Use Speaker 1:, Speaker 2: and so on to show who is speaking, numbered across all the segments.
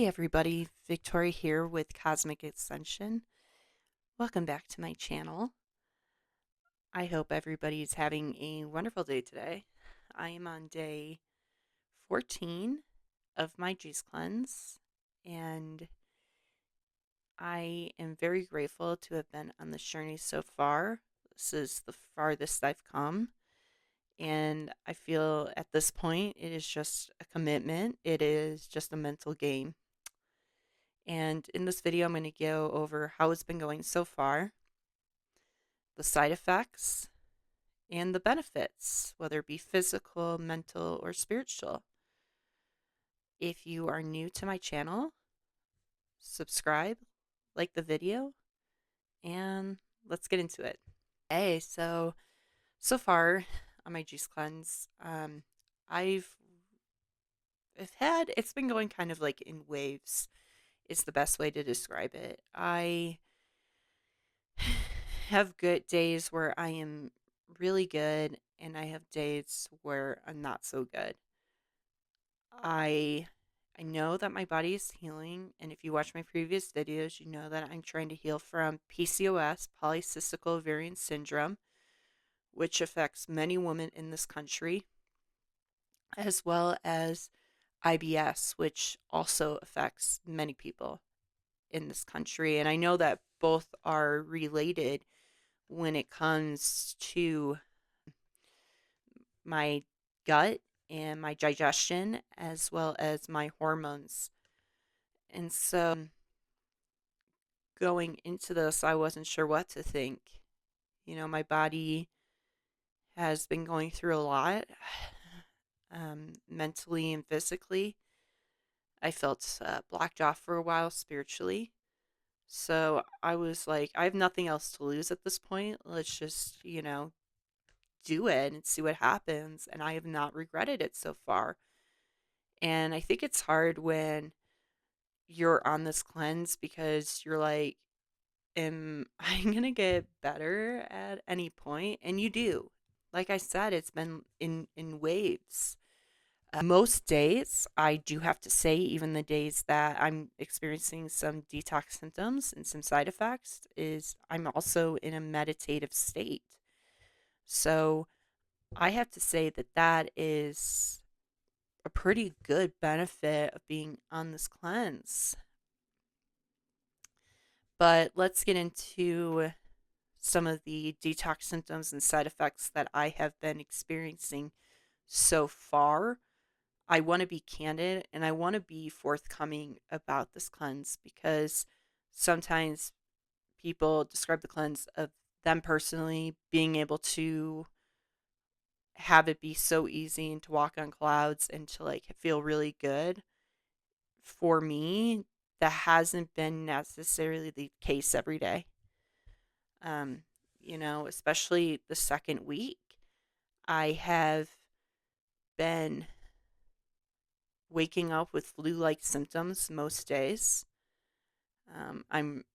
Speaker 1: Hey everybody, Victoria here with Cosmic Ascension. Welcome back to my channel. I hope everybody's having a wonderful day today. I am on day 14 of my juice cleanse, and I am very grateful to have been on this journey so far. This is the farthest I've come, and I feel at this point it is just a commitment. It is just a mental game. And in this video, I'm going to go over how it's been going so far, the side effects, and the benefits, whether it be physical, mental, or spiritual. If you are new to my channel, subscribe, like the video, and let's get into it. Hey, so far on my juice cleanse, I've it's been going kind of like in waves, is the best way to describe it. I have good days where I am really good, and I have days where I'm not so good. I I know that my body is healing, and if you watch my previous videos, you know that I'm trying to heal from PCOS, polycystic ovarian syndrome, which affects many women in this country, as well as IBS, which also affects many people in this country. And I know that both are related when it comes to my gut and my digestion, as well as my hormones. And so going into this, I wasn't sure what to think. My body has been going through a lot, mentally and physically. I felt blocked off for a while spiritually. So I was like, I have nothing else to lose at this point. Let's just, do it and see what happens. And I have not regretted it so far. And I think it's hard when you're on this cleanse because you're like, am I going to get better at any point? And you do. Like I said, it's been in waves. Most days, I do have to say, even the days that I'm experiencing some detox symptoms and some side effects, is I'm also in a meditative state. So I have to say that that is a pretty good benefit of being on this cleanse. But let's get into some of the detox symptoms and side effects that I have been experiencing so far. I want to be candid and I want to be forthcoming about this cleanse because sometimes people describe the cleanse of them personally being able to have it be so easy and to walk on clouds and to like feel really good. For me, that hasn't been necessarily the case every day. Um, Especially the second week, I have been waking up with flu-like symptoms most days. I'm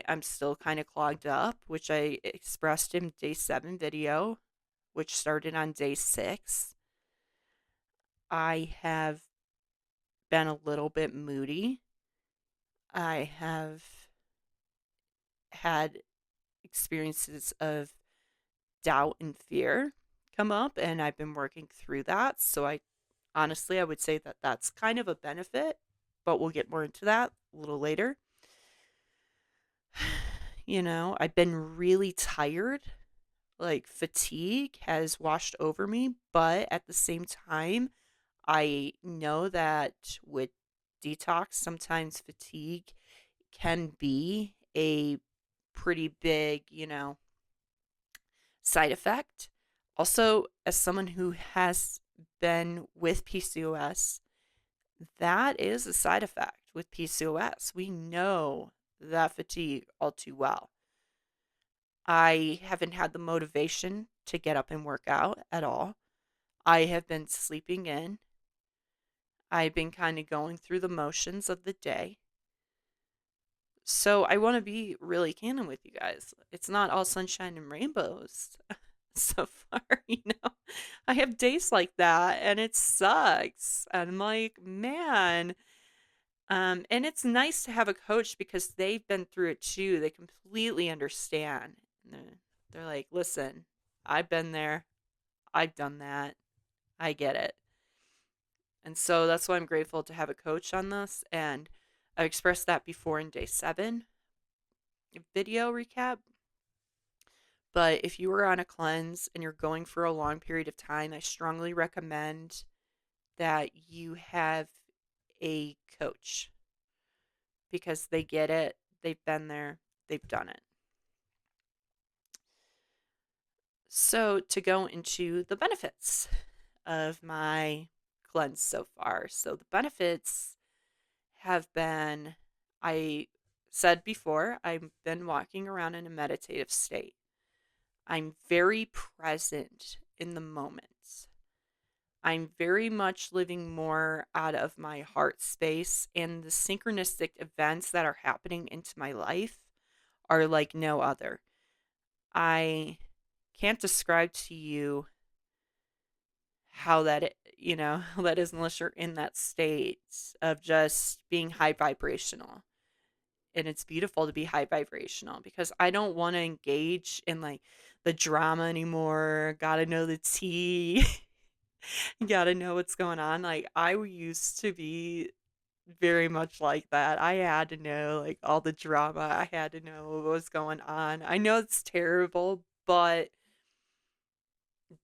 Speaker 1: I'm still kind of clogged up, which I expressed in day 7 video, which started on day 6. I have been a little bit moody. I have had experiences of doubt and fear come up, and I've been working through that. So I would say that that's kind of a benefit, but we'll get more into that a little later. I've been really tired. Like fatigue has washed over me, but at the same time, I know that with detox, sometimes fatigue can be a pretty big, side effect. Also, as someone who has been with PCOS, that is a side effect with PCOS. We know that fatigue all too well. I haven't had the motivation to get up and work out at all. I have been sleeping in. I've been kind of going through the motions of the day. So I want to be really candid with you guys. It's not all sunshine and rainbows so far. I have days like that and it sucks. And I'm like, man, And it's nice to have a coach because they've been through it too. They completely understand. And they're like, listen, I've been there. I've done that. I get it. And so that's why I'm grateful to have a coach on this. And I expressed that before in day 7 video recap. But if you are on a cleanse and you're going for a long period of time, I strongly recommend that you have a coach because they get it, they've been there, they've done it. So, to go into the benefits of my cleanse so far. So, the benefits have been, I said before, I've been walking around in a meditative state. I'm very present in the moment. I'm very much living more out of my heart space, and the synchronistic events that are happening into my life are like no other. I can't describe to you how that is unless you're in that state of just being high vibrational. And it's beautiful to be high vibrational because I don't want to engage in like the drama anymore. Gotta know the tea. Gotta know what's going on. Like I used to be very much like that. I had to know like all the drama. I had to know what was going on. I know it's terrible, but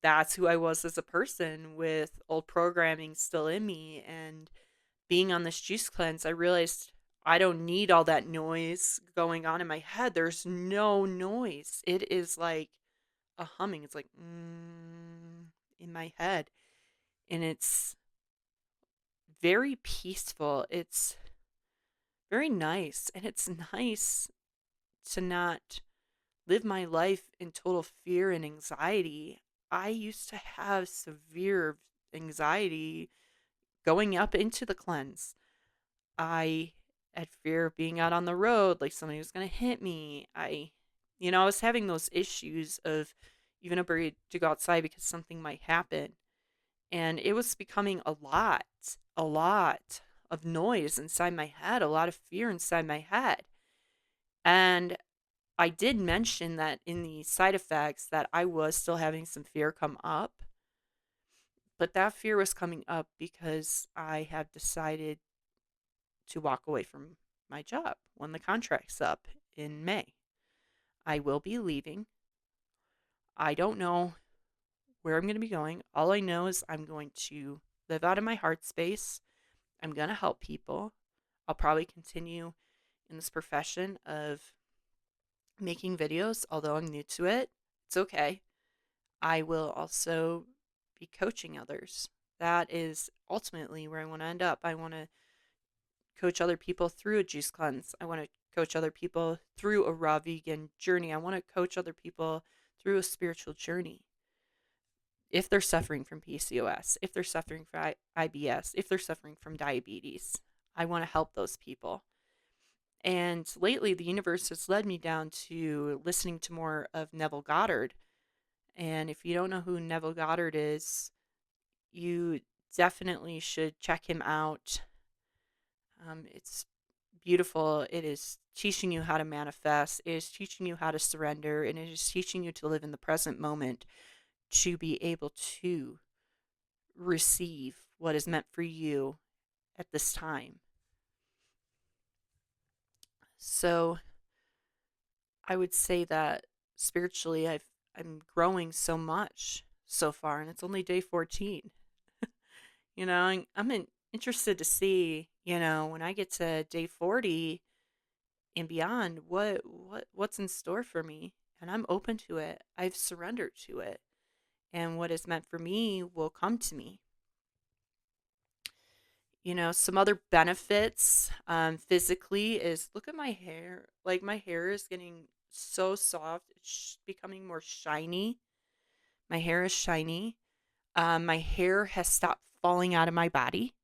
Speaker 1: that's who I was as a person with old programming still in me. And being on this juice cleanse, I realized I don't need all that noise going on in my head. There's no noise. It is like a humming. It's like in my head. And it's very peaceful. It's very nice. And it's nice to not live my life in total fear and anxiety. I used to have severe anxiety going up into the cleanse. I had fear of being out on the road, like somebody was going to hit me. I was having those issues of even afraid to go outside because something might happen. And it was becoming a lot of noise inside my head, a lot of fear inside my head. And I did mention that in the side effects that I was still having some fear come up, but that fear was coming up because I have decided to walk away from my job when the contract's up in May. I will be leaving. I don't know where I'm going to be going. All I know is I'm going to live out of my heart space. I'm going to help people. I'll probably continue in this profession of making videos, although I'm new to it. It's okay. I will also be coaching others. That is ultimately where I want to end up. I want to coach other people through a juice cleanse. I want to coach other people through a raw vegan journey. I want to coach other people through a spiritual journey. If they're suffering from PCOS, if they're suffering from IBS, if they're suffering from diabetes, I want to help those people. And lately, the universe has led me down to listening to more of Neville Goddard. And if you don't know who Neville Goddard is, you definitely should check him out. It's beautiful. It is teaching you how to manifest. It is teaching you how to surrender. And it is teaching you to live in the present moment to be able to receive what is meant for you at this time. So I would say that spiritually I'm growing so much so far, and it's only day 14. And interested to see, when I get to day 40 and beyond, what's in store for me. And I'm open to it. I've surrendered to it. And what is meant for me will come to me. Some other benefits physically is look at my hair. Like my hair is getting so soft. It's becoming more shiny. My hair is shiny. My hair has stopped falling out of my body.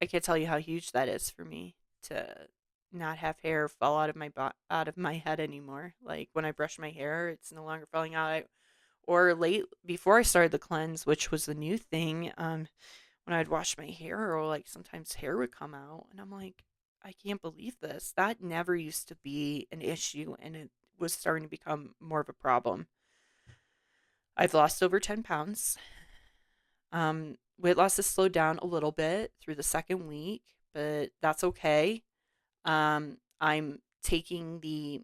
Speaker 1: I can't tell you how huge that is for me to not have hair fall out of out of my head anymore. Like when I brush my hair, it's no longer falling out. Or late before I started the cleanse, which was the new thing. when I'd wash my hair, or like sometimes hair would come out, and I'm like, I can't believe this. That never used to be an issue, and it was starting to become more of a problem. I've lost over 10 pounds. Weight loss has slowed down a little bit through the second week, but that's okay. I'm taking the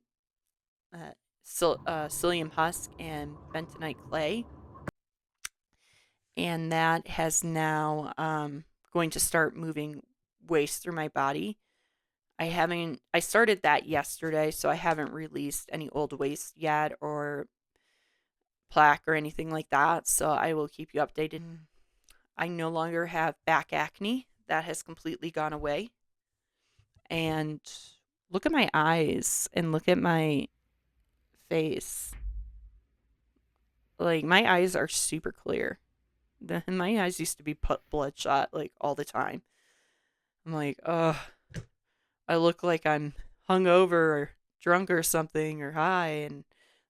Speaker 1: psyllium husk and bentonite clay, and that has now going to start moving waste through my body. I started that yesterday, so I haven't released any old waste yet or plaque or anything like that. So I will keep you updated. I no longer have back acne. That has completely gone away. And look at my eyes and look at my face. Like, my eyes are super clear. My eyes used to be bloodshot like all the time. I'm like, oh, I look like I'm hungover or drunk or something or high, and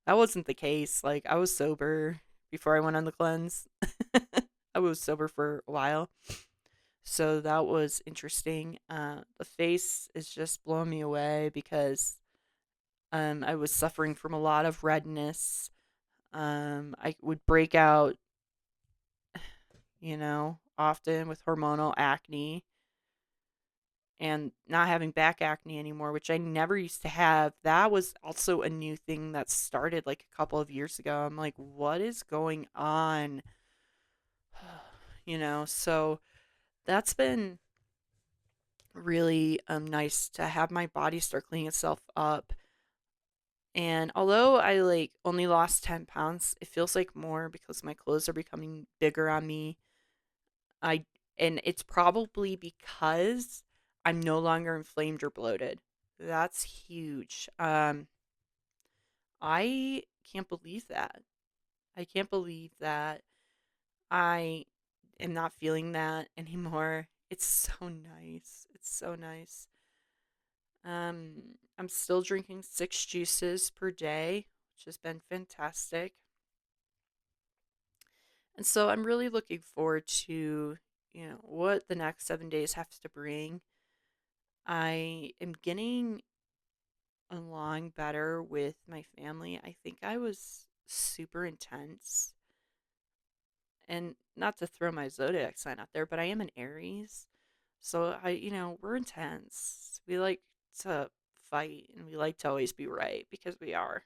Speaker 1: that wasn't the case. Like, I was sober before I went on the cleanse. I was sober for a while, so that was interesting. The face is just blowing me away because I was suffering from a lot of redness. I would break out, often with hormonal acne, and not having back acne anymore, which I never used to have. That was also a new thing that started like a couple of years ago. I'm like, what is going on? So that's been really nice to have my body start cleaning itself up. And although I like only lost 10 pounds, it feels like more because my clothes are becoming bigger on me. I and it's probably because I'm no longer inflamed or bloated. That's huge. I can't believe that. I can't believe that I am not feeling that anymore. It's so nice. It's so nice. I'm still drinking 6 juices per day, which has been fantastic. And so I'm really looking forward to, what the next 7 days have to bring. I am getting along better with my family. I think I was super intense. And not to throw my zodiac sign out there, but I am an Aries. So we're intense. We like to fight and we like to always be right because we are.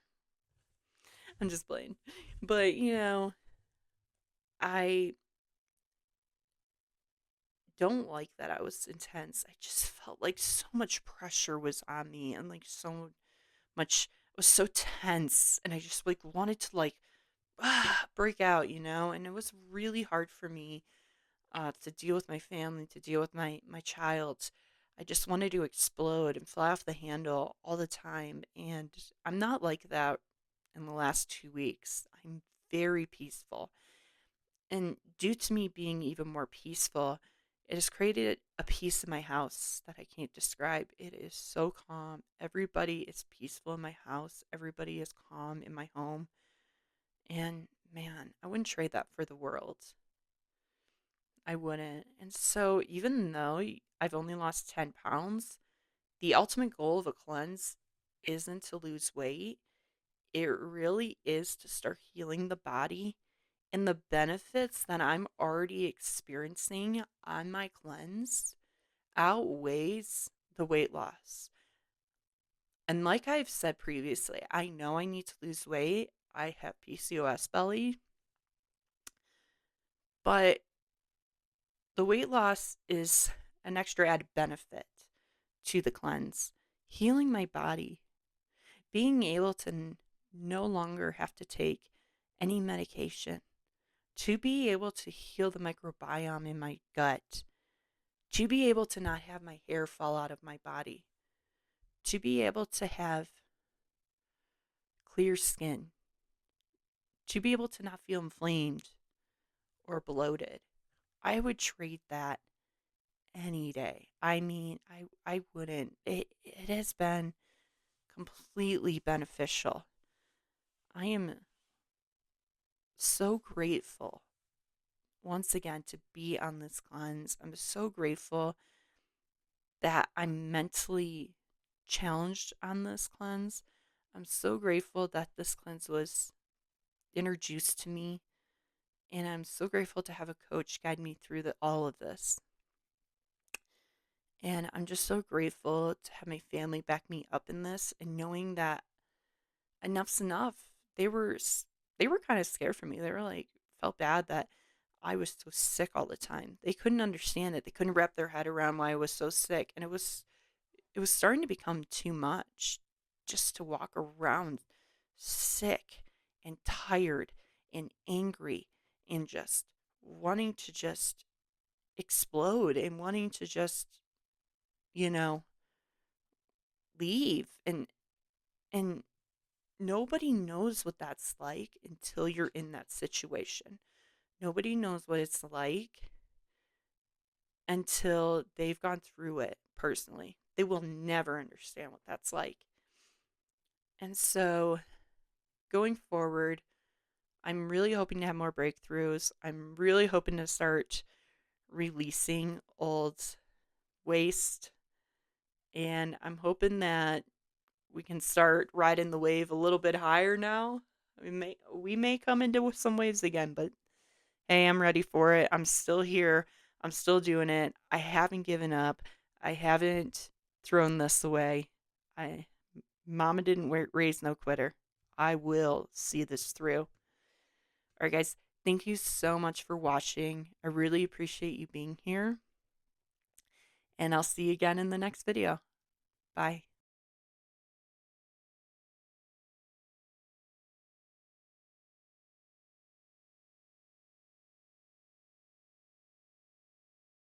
Speaker 1: I'm just playing. But, I don't like that I was intense. I just felt like so much pressure was on me, and like so much, I was so tense, and I just like wanted to like break out, and it was really hard for me to deal with my family, to deal with my child. I just wanted to explode and fly off the handle all the time, and I'm not like that in the last 2 weeks. I'm very peaceful. And due to me being even more peaceful, it has created a peace in my house that I can't describe. It is so calm. Everybody is peaceful in my house. Everybody is calm in my home. And man, I wouldn't trade that for the world. I wouldn't. And so, even though I've only lost 10 pounds, the ultimate goal of a cleanse isn't to lose weight. It really is to start healing the body, and the benefits that I'm already experiencing on my cleanse outweighs the weight loss. And like I've said previously, I know I need to lose weight. I have PCOS belly, but the weight loss is an extra added benefit to the cleanse. Healing my body, being able to no longer have to take any medication, to be able to heal the microbiome in my gut, to be able to not have my hair fall out of my body, to be able to have clear skin, to be able to not feel inflamed or bloated. I would trade that any day. I mean, I wouldn't. It has been completely beneficial. I am so grateful once again to be on this cleanse. I'm so grateful that I'm mentally challenged on this cleanse. I'm so grateful that this cleanse was introduced to me, and I'm so grateful to have a coach guide me through all of this. And I'm just so grateful to have my family back me up in this, and knowing that enough's enough. They were they were kind of scared for me. They were like felt bad that I was so sick all the time. They couldn't understand it. They couldn't wrap their head around why I was so sick, and it was starting to become too much just to walk around sick and tired and angry and just wanting to just explode and wanting to just, you know, leave. And nobody knows what that's like until you're in that situation. Nobody knows what it's like until they've gone through it personally. They will never understand what that's like. And so going forward, I'm really hoping to have more breakthroughs. I'm really hoping to start releasing old waste. And I'm hoping that we can start riding the wave a little bit higher now. We may come into some waves again, but hey, I'm ready for it. I'm still here. I'm still doing it. I haven't given up. I haven't thrown this away. I Mama didn't raise no quitter. I will see this through. All right, guys. Thank you so much for watching. I really appreciate you being here. And I'll see you again in the next video. Bye.